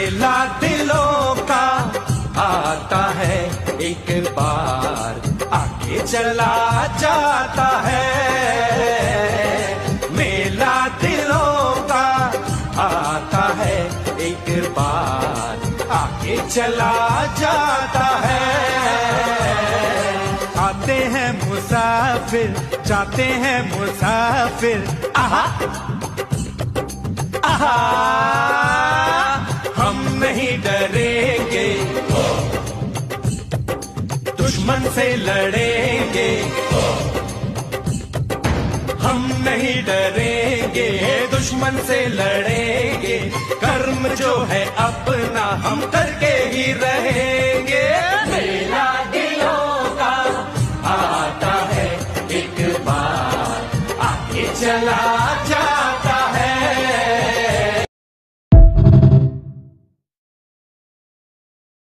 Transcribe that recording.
मेला दिलों का आता है एक बार, आगे चला जाता है। मेला दिलों का आता है एक बार, आगे चला जाता है। आते हैं मुसाफिर, जाते हैं मुसाफिर, आहा आहा, हम नहीं डरेंगे, दुश्मन से लड़ेंगे। हम नहीं डरेंगे, दुश्मन से लड़ेंगे। कर्म जो है अपना हम करके ही रहेंगे।